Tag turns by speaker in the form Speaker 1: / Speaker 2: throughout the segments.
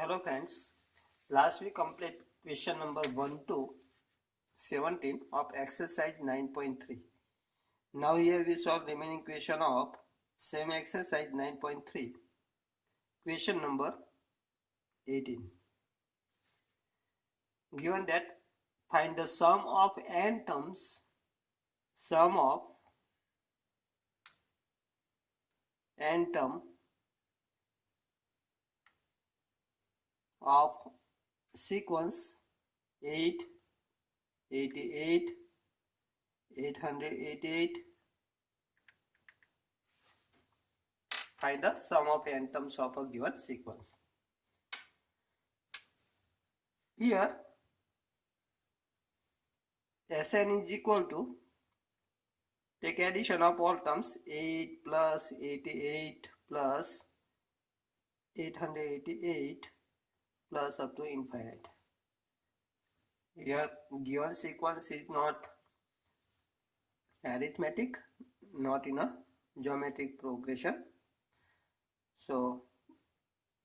Speaker 1: Hello friends, last we complete question number 1 to 17 of exercise 9.3. Now here we solve remaining question of same exercise 9.3. Question number 18. Given that find the sum of n terms, sum of n term of sequence 8, 88, 888. Find the sum of n terms of a given sequence. Here Sn is equal to, take addition of all terms, 8 plus 88 plus 888 plus up to infinite. Here given sequence is not arithmetic, not in a geometric progression, so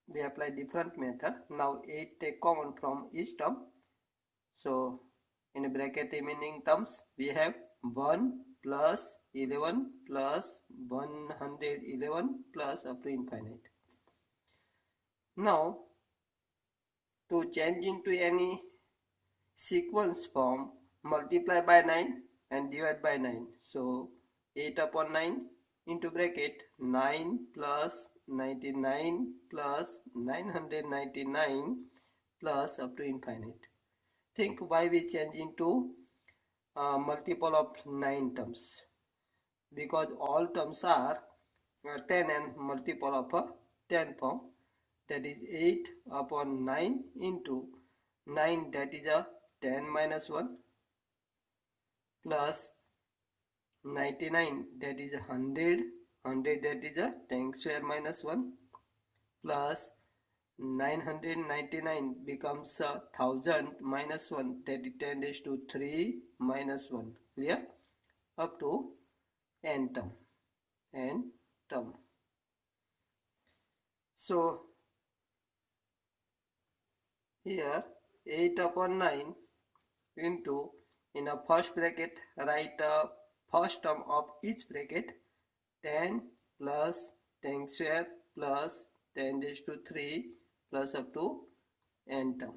Speaker 1: we apply different method. Now 8 take common from each term, so in a bracket remaining terms we have 1 plus 11 plus 111 plus up to infinite. Now to change into any sequence form, multiply by 9 and divide by 9. So 8 upon 9 into bracket 9 plus 99 plus 999 plus up to infinite. Think why we change into multiple of 9 terms, because all terms are 10 and multiple of a 10 form, that is 8 upon 9 into 9, that is a 10 minus 1, plus 99, that is 100, that is a 10 square minus 1, plus 999 becomes 1000 minus 1, that is 10 raised to 3 minus 1. Clear? Up to n term. So here 8 upon 9 into, in a first bracket write a first term of each bracket, 10 plus 10 square plus 10 raised to 3 plus up to n term,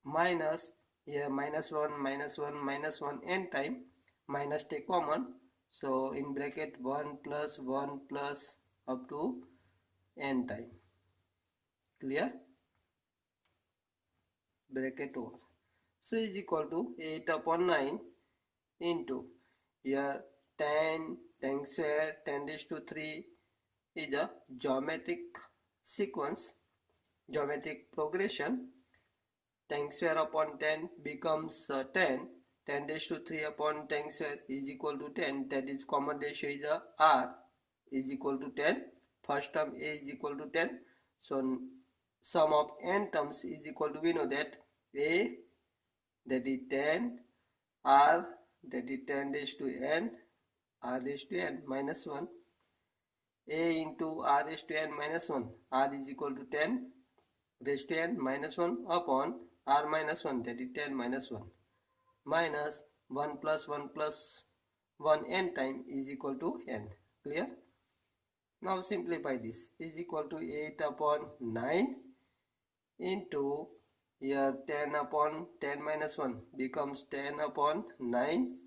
Speaker 1: minus here minus 1 minus 1 minus 1 n time, minus take common, so in bracket 1 plus 1 plus up to n time. Clear? Bracket over. So is equal to 8 upon 9 into, here 10 square 10 raised to 3 is a geometric sequence, geometric progression. 10 square upon 10 becomes 10 raised to 3 upon 10 square is equal to 10, that is common ratio is a r is equal to 10, first term a is equal to 10, so sum of n terms is equal to, we know that a, that is 10, r, that is 10 raised to n, r raised to n minus 1, a into r raised to n minus 1, r is equal to 10 raised to n minus 1 upon r minus 1, that is 10 minus 1, minus 1 plus 1 n time is equal to n. Clear? Now simplify this, is equal to 8 upon 9 into, here 10 upon 10 minus 1 becomes 10 upon 9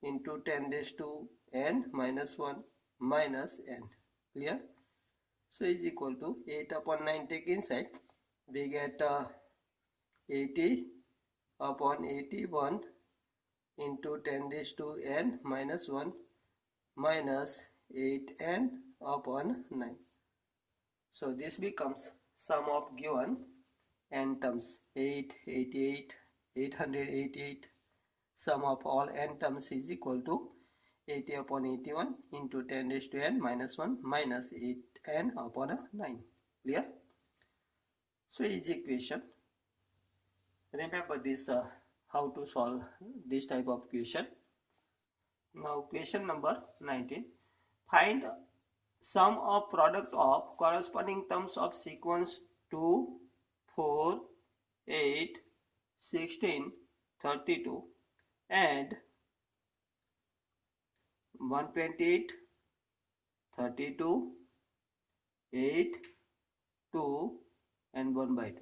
Speaker 1: into 10 raised to n minus 1 minus n. Clear? So is equal to 8 upon 9 take inside, we get 80 upon 81 into 10 raised to n minus 1 minus 8n upon 9. So this becomes sum of given n terms, 888, 888, sum of all n terms is equal to 80 upon 81 into 10 raised to n minus 1 minus 8n upon 9. Clear? So is equation. Remember this, how to solve this type of question. Now question number 19. Find sum of product of corresponding terms of sequence 2, 4, 8, 16, 32 and 128, 32, 8, 2 and 1 by 2.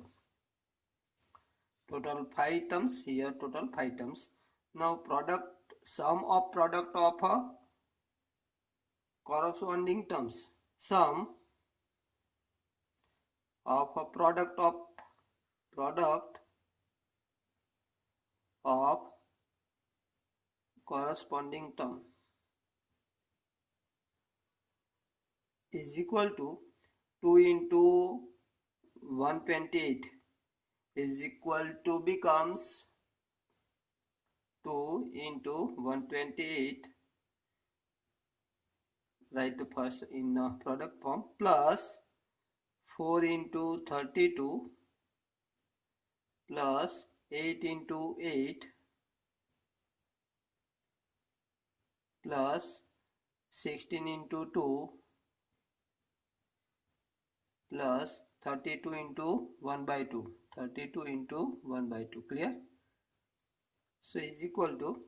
Speaker 1: Total 5 terms here, total 5 terms. Now sum of product of corresponding terms. Sum of a product of corresponding term is equal to 2 into 128 is equal to becomes 2 into 128, write the first in product form, plus 4 into 32 plus 8 into 8 plus 16 into 2 plus 32 into 1 by 2, 32 into 1 by 2, clear? So is equal to,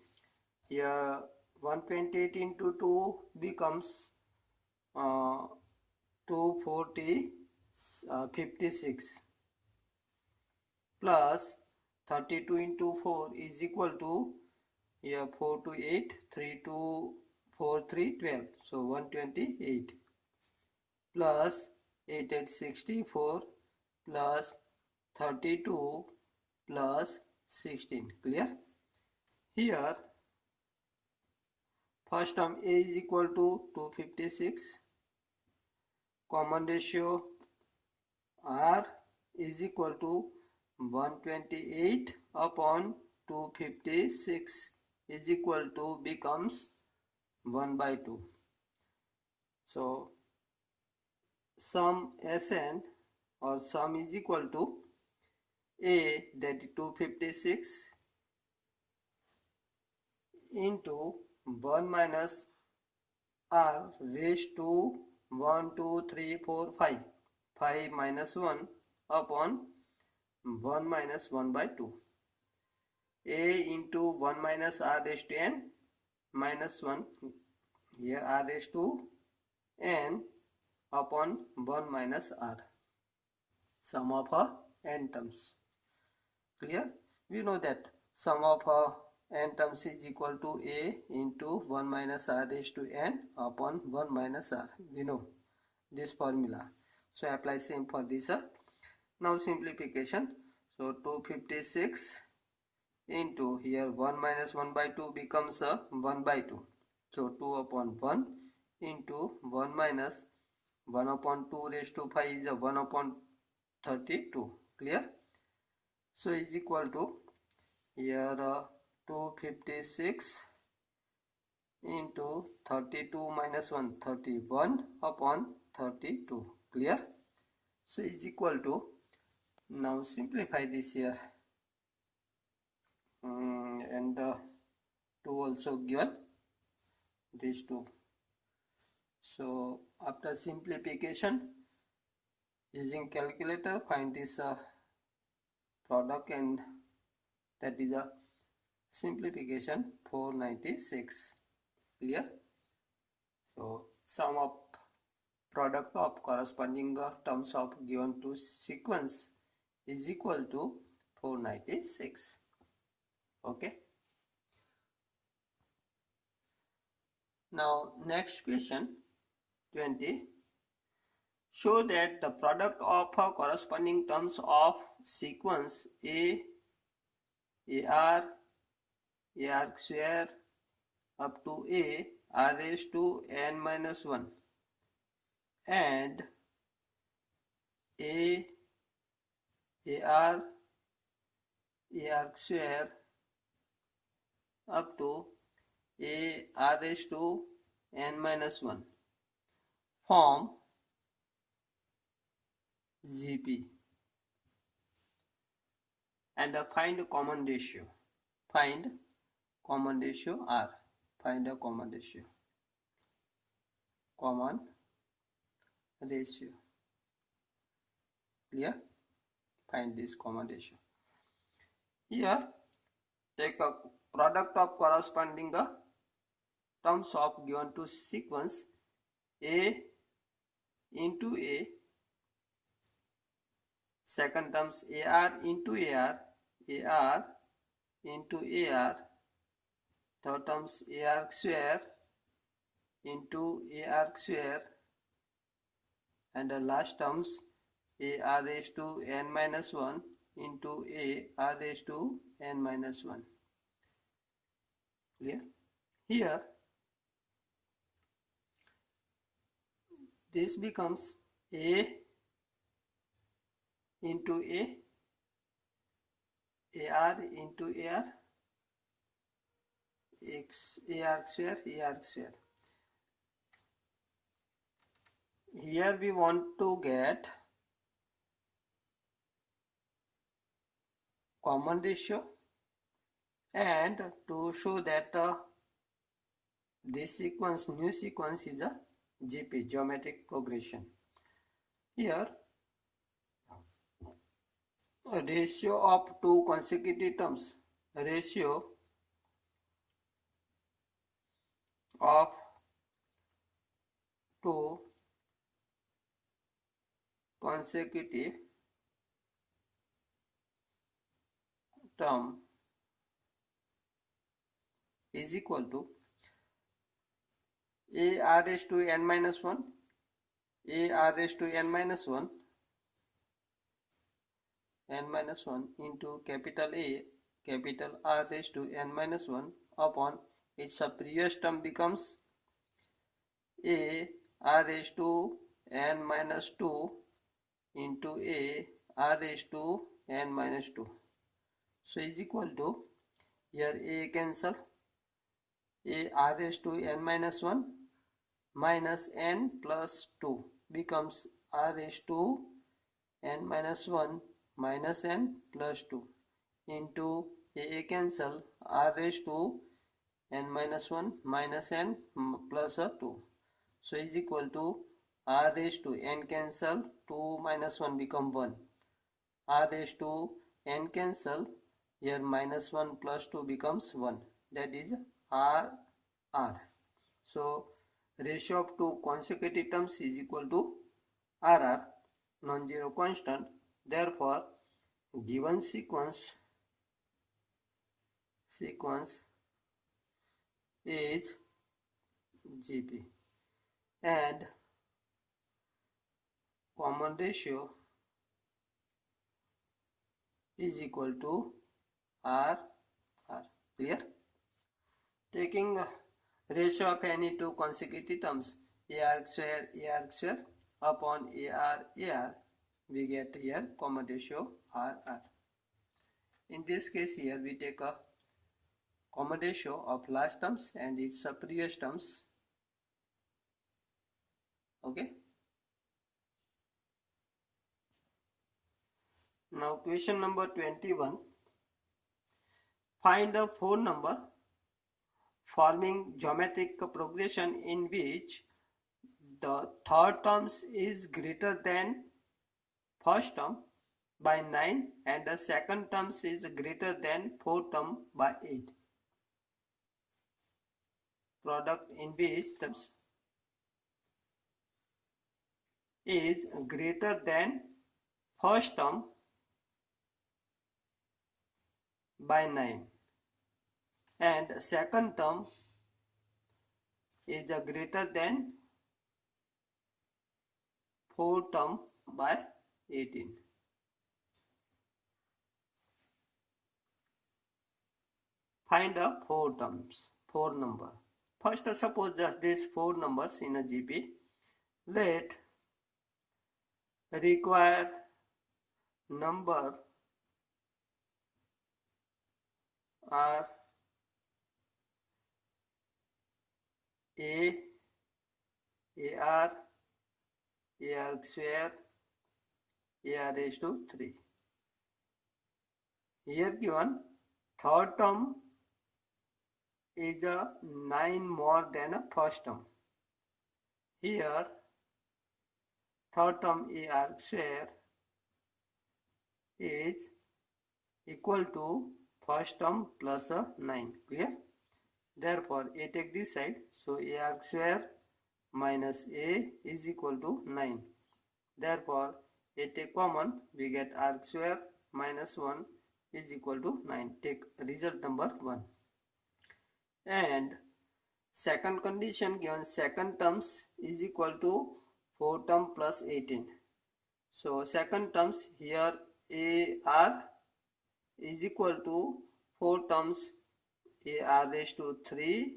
Speaker 1: here 128 into 2 becomes 56 plus 32 into 4 is equal to, here 4 to 8, 3 to 4, 3, 12, so 128 plus 8 at 64 plus 32 plus 16, clear? Here first term A is equal to 256, common ratio R is equal to 128 upon 256 is equal to becomes 1 by 2. So sum Sn or sum is equal to A, that is 256 into 1 minus R raised to 1, 2, 3, 4, 5. 5 minus 1 upon 1 minus 1 by 2. A into 1 minus R raised to n minus 1. Here R raised to n upon 1 minus R. Sum of n terms. Clear? We know that sum of n terms is equal to A into 1 minus R raised to n upon 1 minus R. We know this formula. So apply same for this. Now simplification. So 256 into here 1 minus 1 by 2 becomes 1 by 2. So 2 upon 1 into 1 minus 1 upon 2 raised to 5 is 1 upon 32. Clear? So is equal to here 256 into 32 minus 1, 31 upon 32. Clear? So is equal to, now simplify this here, and 2 also given, these 2. So after simplification using calculator, find this product, and that is a simplification 496. Clear? So sum of product of corresponding terms of given to sequence is equal to 496. Okay. Now next question 20. Show that the product of corresponding terms of sequence AR square up to R raised to n minus 1 and AR square up to R raised to n minus 1 form GP, and find a common ratio. Find common ratio R. Find a common ratio. Common ratio. Clear? Find this common ratio. Here, take a product of corresponding the terms of given to sequence A into A, second terms AR into AR, AR into AR, third terms AR square into AR square, and the last terms AR raised to n minus 1 into AR raised to n minus 1. Clear? Here, this becomes A into A, AR into AR, AR square, AR square. Here we want to get common ratio, and to show that this sequence, new sequence, is a GP, geometric progression. Here, a ratio of two consecutive terms, ratio of two consecutive term is equal to AR raised to n minus 1, AR raised to n minus 1, n minus 1 into capital A, capital R raised to n minus 1 upon its previous term becomes A R raised to n minus 2 into A R raised to n minus 2. So is equal to, here A cancel, A R raised to n minus 1 minus n plus 2 becomes R raised to n minus 1 minus n plus 2 into A cancel, R raised to n minus 1 minus n plus 2. So is equal to R raised to n cancel, 2 minus 1 become 1. R raised to n cancel, here minus 1 plus 2 becomes 1. That is R. So ratio of two consecutive terms is equal to RR, non-zero constant. Therefore, given sequence is GP, and common ratio is equal to R. Clear? Taking ratio of any two consecutive terms, AR square upon AR, we get here common ratio RR. In this case, here we take a common ratio of last terms and its previous terms. Okay. Now question number 21. Find a four number forming geometric progression in which the third term is greater than first term by 9 and the second term is greater than fourth term by 8. Product in which terms is greater than first term by 9 and second term is greater than fourth term by 18. Find a four number. First, suppose just these four numbers in a GP. Let require number are A, AR, AR square, AR raised to 3. Here given third term is a 9 more than a first term. Here third term a arc square is equal to first term plus a 9. Clear? Therefore, a take this side. So, a arc square minus a is equal to 9. Therefore, a take common. We get arc square minus 1 is equal to 9. Take result number 1. And second condition given second terms is equal to 4 term plus 18. So, second terms here a r is equal to 4 terms a r raised to 3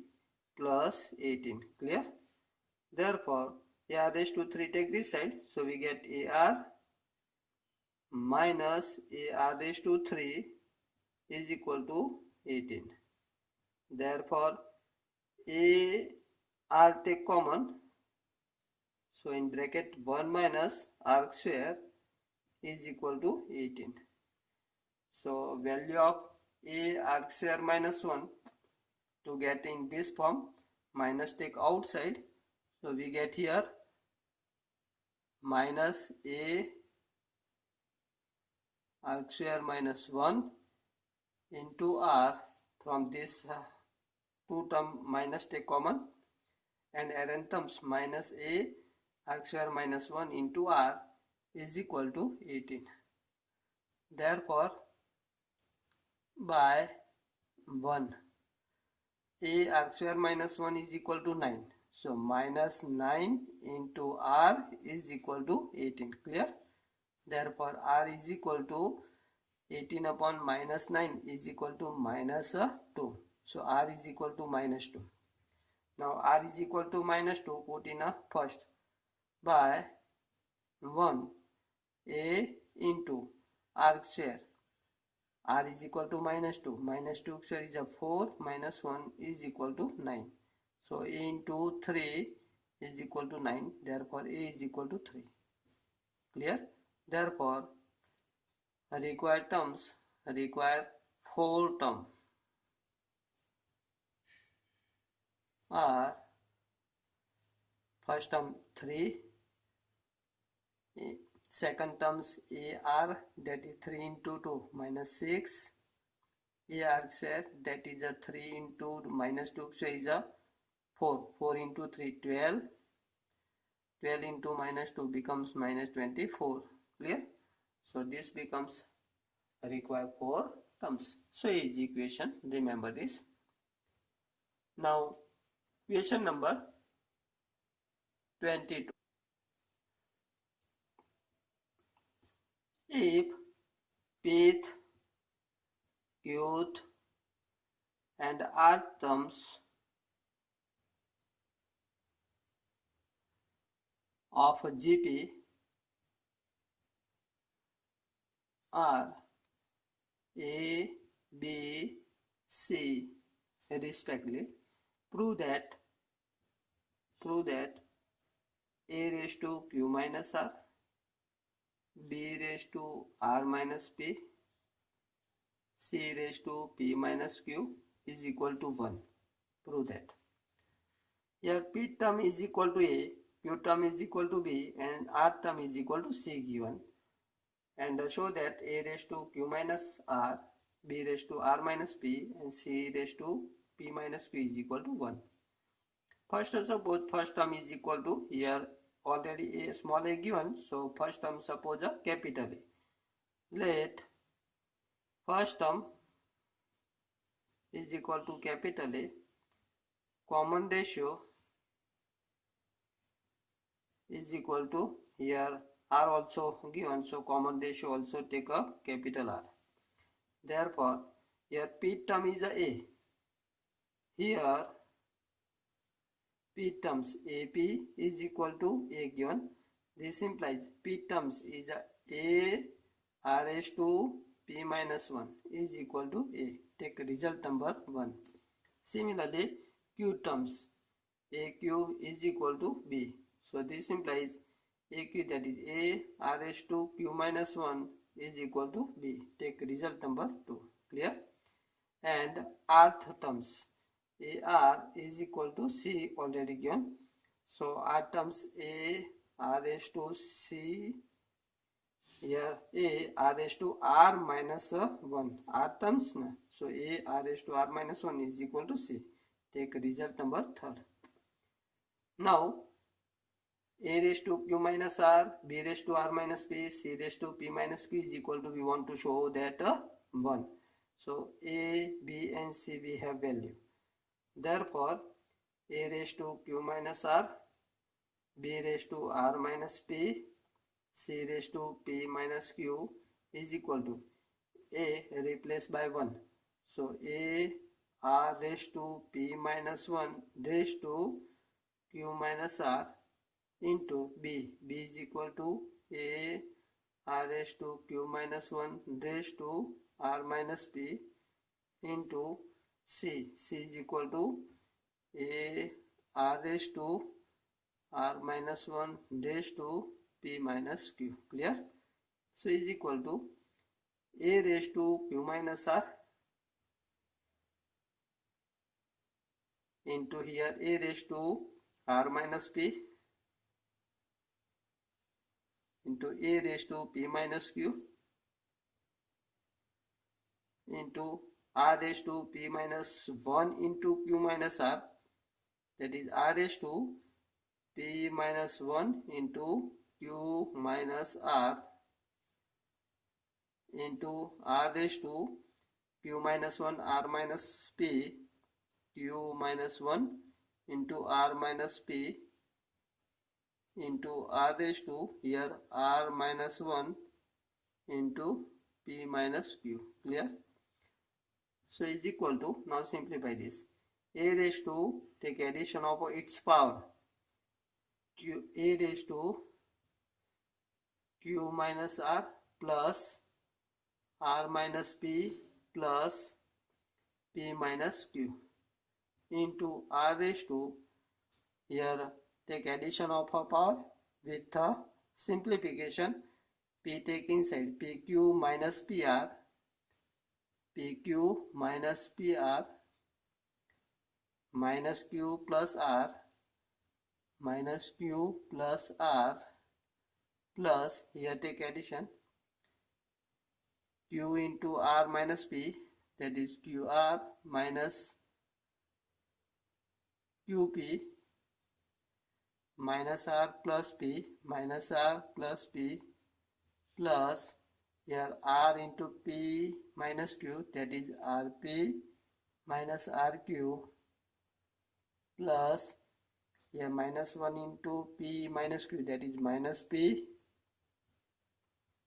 Speaker 1: plus 18. Clear? Therefore, a r raised to 3 take this side. So, we get a r minus a r raised to 3 is equal to 18. Therefore, a r take common. So, in bracket 1 minus arc square is equal to 18. So, value of a arc square minus 1 to get in this form, minus take outside. So, we get here minus a arc square minus 1 into r. From this two term minus take common, and errand terms minus a arc square minus 1 into r is equal to 18. Therefore, by 1, a arc square minus 1 is equal to 9. So, minus 9 into r is equal to 18. Clear? Therefore, r is equal to 18 upon minus 9 is equal to minus 2. So, r is equal to minus 2. Now, r is equal to minus 2, put in a first by 1 a into arc square. R is equal to minus 2. Minus 2 square is a 4, minus 1 is equal to 9. So, a into 3 is equal to 9. Therefore, a is equal to 3. Clear? Therefore, required terms require 4 terms are first term 3, second terms AR, that is 3 into 2 minus 6, AR square, that is a 3 into minus 2 square is a 4, 4 into 3 12, 12 into minus 2 becomes minus 24. Clear? So this becomes require 4 terms. So is equation, remember this. Now question number 22. If pth, qth and rth terms of GP are A, B, C respectively, prove that A raised to Q minus R, B raised to R minus P, C raised to P minus Q is equal to 1. Prove that. Here P term is equal to A, Q term is equal to B, and R term is equal to C given. And show that A raised to Q minus R, B raised to R minus P, and C raised to P minus Q is equal to 1. First, suppose first term is equal to, here already a small a given, so first term suppose a capital A. Let first term is equal to capital A, common ratio is equal to, here R also given, so common ratio also take a capital R. Therefore, here P term is a. Here P terms AP is equal to A given. This implies P terms is A R raised to P minus 1 is equal to A. Take result number 1. Similarly, Q terms AQ is equal to B. So this implies AQ, that is A R raised to Q minus 1 is equal to B. Take result number 2. Clear? And rth terms AR is equal to C already given. So R terms A r raised to c, here a r raised to r minus 1, r terms na, so a r raised to r minus 1 is equal to c. Take result number third. Now a raised to q minus r, b raised to r minus p, c raised to p minus q is equal to, we want to show that 1. So a, b and c we have value. Therefore a raised to q minus r, b raised to r minus p, c raised to p minus q is equal to a replaced by 1. So a r raised to p minus 1 raised to q minus r into b is equal to a r raised to q minus 1 raised to r minus p into c is equal to a r raised to r minus 1 raised to p minus q. Clear? So is equal to a raised to q minus r into here a raised to r minus p into a raised to p minus q into r raised to p minus 1 into q minus r, that is r raised to p minus 1 into q minus r into r raised to q minus 1 r minus p, q minus 1 into r minus p into r raised to here r minus 1 into p minus q. Clear? So is equal to, now simplify this, a raised to, take addition of its power, q, a raised to q minus r plus r minus p plus p minus q into r raised to, here take addition of a power with a simplification, p take inside, pq minus pr, pq minus pr minus q plus r minus q plus r plus, here take addition, q into r minus p, that is qr minus qp minus r plus p minus r plus p plus, here r into p minus q, that is rp minus rq plus, here minus 1 into p minus q, that is minus p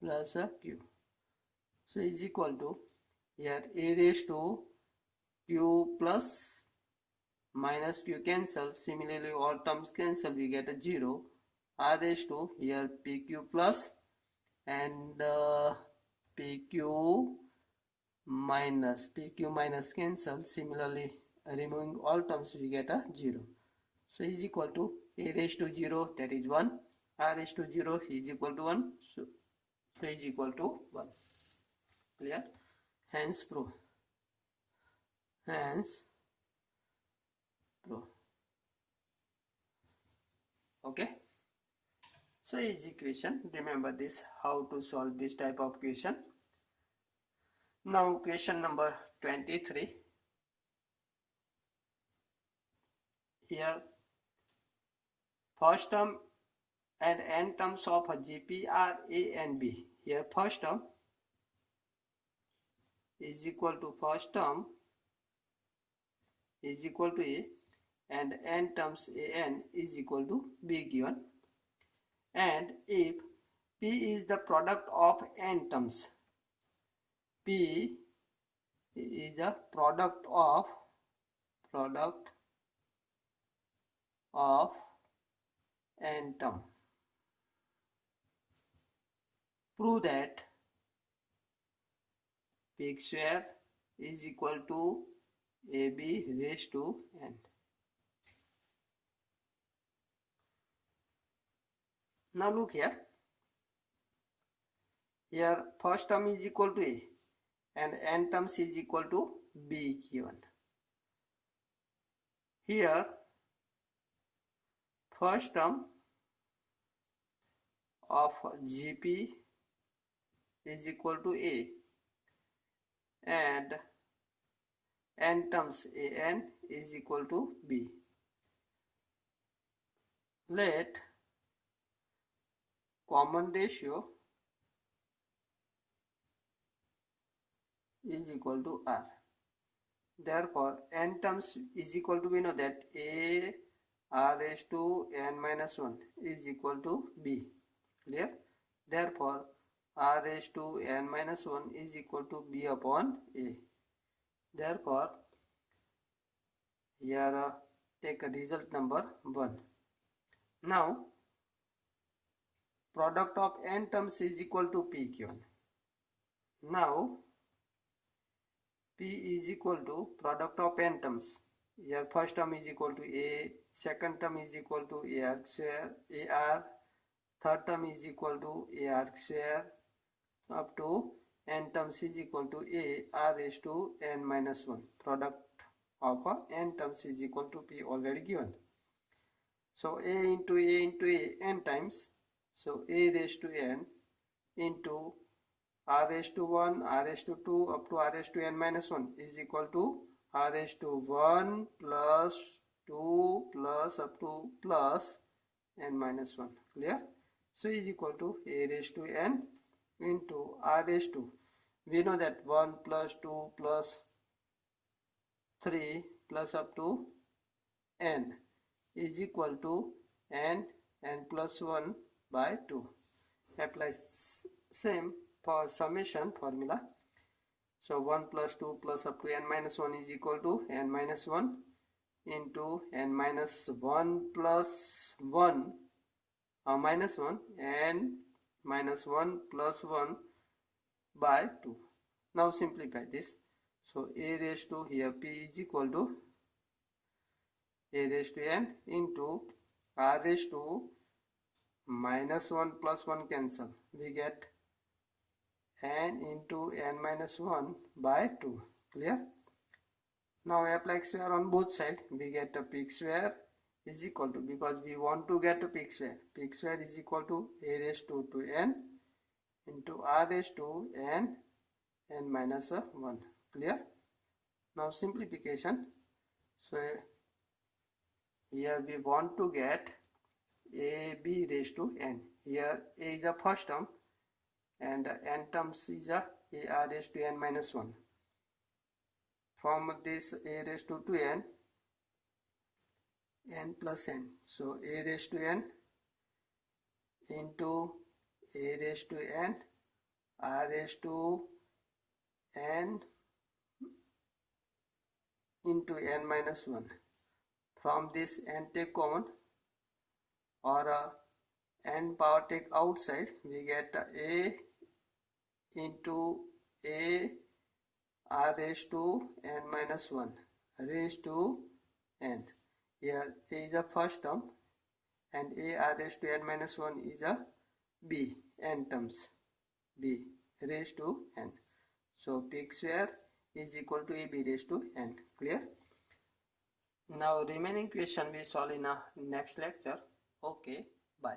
Speaker 1: plus q. So is equal to, here a raised to q plus minus q cancel, similarly all terms cancel, we get a 0, r raised to, here pq plus and pq minus cancel, similarly removing all terms we get a 0. So is equal to a raised to 0, that is 1, r raised to 0 is equal to 1, so is equal to 1. Clear? Hence proof. Hence proof. Okay, so is equation, remember this, how to solve this type of question. Now question number 23. Here first term and n terms of a GP are a and b. Here first term is equal to, first term is equal to a and n terms an is equal to b given, and if p is the product of n terms, p is the product of n term, prove that p square is equal to ab raised to n. Now look here. Here first term is equal to a and n terms is equal to b given. Here first term of GP is equal to A, and n times An is equal to B. Let common ratio is equal to R. Therefore, n terms is equal to, we know that A R raised to n minus 1 is equal to B. Clear? Therefore, R raised to n minus 1 is equal to B upon A. Therefore, here take a result number 1. Now, product of n terms is equal to P given. Now, P is equal to product of n terms. Here first term is equal to A, second term is equal to AR square, AR, third term is equal to AR square, up to n terms is equal to A R raised to n minus 1. Product of n terms is equal to P already given. So A into A n times. So A raised to n into R raised to 1, R raised to 2 up to R raised to n minus 1 is equal to R raised to 1 plus 2 plus up to plus n minus 1. Clear? So is equal to A raised to n into R raised to, we know that 1 plus 2 plus 3 plus up to n is equal to n plus 1 by 2. Apply same for summation formula. So 1 plus 2 plus up to n minus 1 is equal to n minus 1 into n minus 1 plus 1 minus 1, n minus 1 plus 1 by 2. Now simplify this. So A raised to, here P is equal to A raised to n into R raised to minus 1 plus 1 cancel. We get n into n minus 1 by 2. Clear? Now apply square on both sides. We get a P square is equal to, because we want to get a P square is equal to A raised to n into R raised to n minus 1. Clear? Now simplification. So here we want to get AB raised to n. Here A is the first term and n terms is A R raised to n minus 1. From this A raised to n plus n. So A raised to n into A raised to n R raised to n into n minus 1. From this n take common, or n power take outside, we get A into A R raised to n minus 1 raised to n. Here A is the first term and A R raised to n minus 1 is a B, n terms, B raised to n. So P square is equal to AB raised to n. Clear? Now remaining question we solve in a next lecture. Okay, bye.